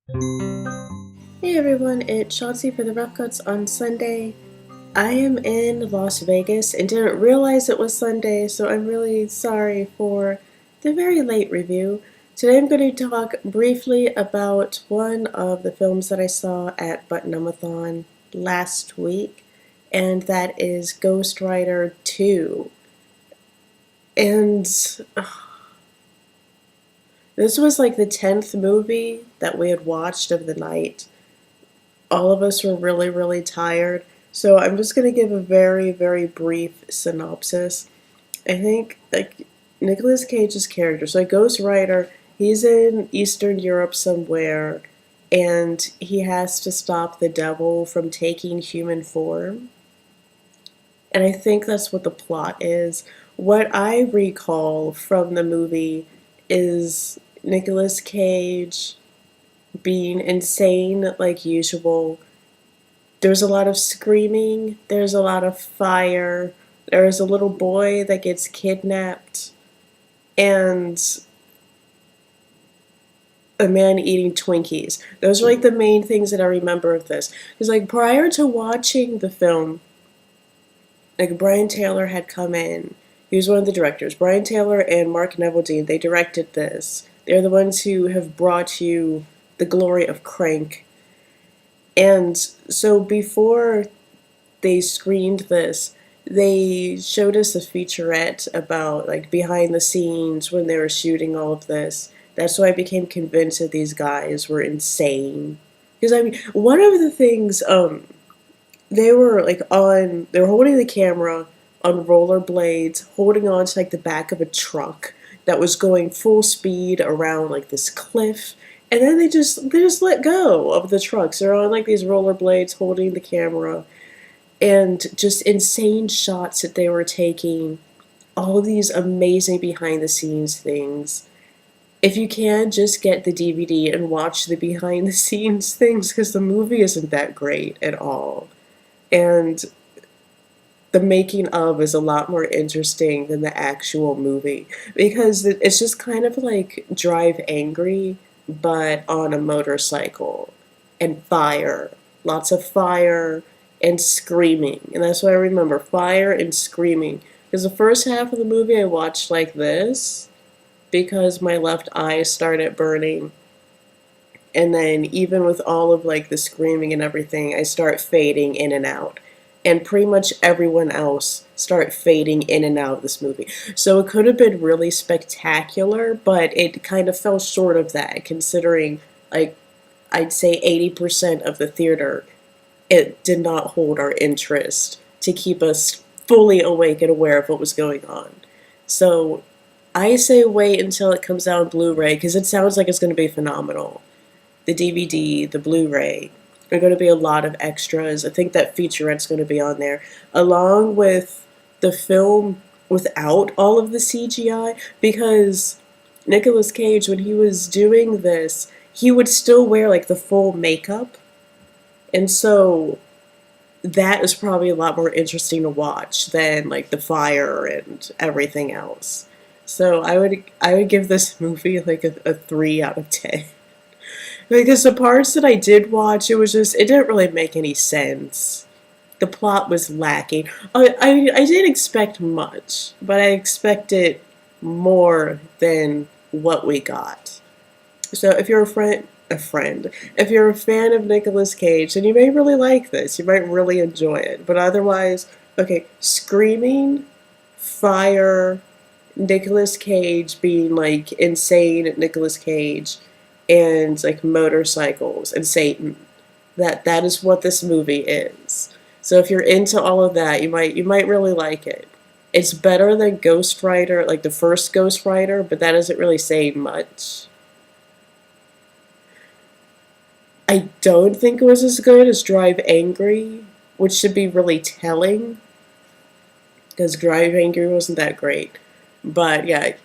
Hey everyone, it's Chauncey for the Rough Cuts on Sunday. I am in Las Vegas and didn't realize it was Sunday, so I'm really sorry for the very late review. Today I'm going to talk briefly about one of the films that I saw at Button-A-Thon last week, and that is Ghost Rider 2. And this was like the 10th movie that we had watched of the night. All of us were really, really tired. So I'm just going to give a very, very brief synopsis. I think like Nicolas Cage's character, so like Ghost Rider, he's in Eastern Europe somewhere, and he has to stop the devil from taking human form. And I think that's what the plot is. What I recall from the movie is Nicolas Cage being insane like usual. There's a lot of screaming, there's a lot of fire, there's a little boy that gets kidnapped, and a man eating Twinkies. Those are like the main things that I remember of this. Because like prior to watching the film, like Brian Taylor had come in. He was one of the directors. Brian Taylor and Mark Neveldine, they directed this. They're the ones who have brought you the glory of Crank. And so before they screened this, they showed us a featurette about like behind the scenes when they were shooting all of this. That's why I became convinced that these guys were insane. Because I mean, one of the things they were holding the camera on rollerblades, holding on to like the back of a truck that was going full speed around like this cliff. And then they just let go of the trucks. They're on like these rollerblades holding the camera, and just insane shots that they were taking, all of these amazing behind the scenes things. If you can, just get the DVD and watch the behind the scenes things because the movie isn't that great at all. And the making of is a lot more interesting than the actual movie because it's just kind of like Drive Angry, but on a motorcycle and fire. Lots of fire and screaming. And that's what I remember, fire and screaming. Because the first half of the movie I watched like this because my left eye started burning. And then even with all of like the screaming and everything, I start fading in and out. And pretty much everyone else start fading in and out of this movie. So it could have been really spectacular, but it kind of fell short of that, considering like I'd say 80% of the theater, it did not hold our interest to keep us fully awake and aware of what was going on. So I say wait until it comes out on Blu-ray because it sounds like it's going to be phenomenal. The DVD, the Blu-ray, are going to be a lot of extras. I think that featurette's going to be on there, along with the film without all of the CGI, because Nicolas Cage, when he was doing this, he would still wear like the full makeup, and so that is probably a lot more interesting to watch than like the fire and everything else. So I would give this movie like a 3 out of 10. Because the parts that I did watch, it didn't really make any sense. The plot was lacking. I didn't expect much, but I expected more than what we got. So if you're if you're a fan of Nicolas Cage, then you may really like this. You might really enjoy it. But otherwise, okay, screaming, fire, Nicolas Cage being like insane at Nicolas Cage, and like motorcycles and Satan. That is what this movie is. So if you're into all of that, you might really like it. It's better than Ghost Rider, like the first Ghost Rider, but that isn't really saying much. I don't think it was as good as Drive Angry, which should be really telling, because Drive Angry wasn't that great. But yeah,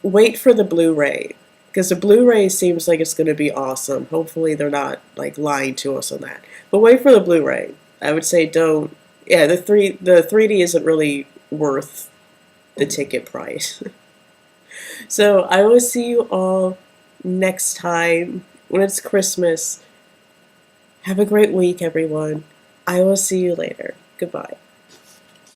wait for the Blu-ray, because the Blu-ray seems like it's going to be awesome. Hopefully they're not like lying to us on that. But wait for the Blu-ray. I would say don't. Yeah, the 3D isn't really worth the ticket price. So I will see you all next time when it's Christmas. Have a great week, everyone. I will see you later. Goodbye.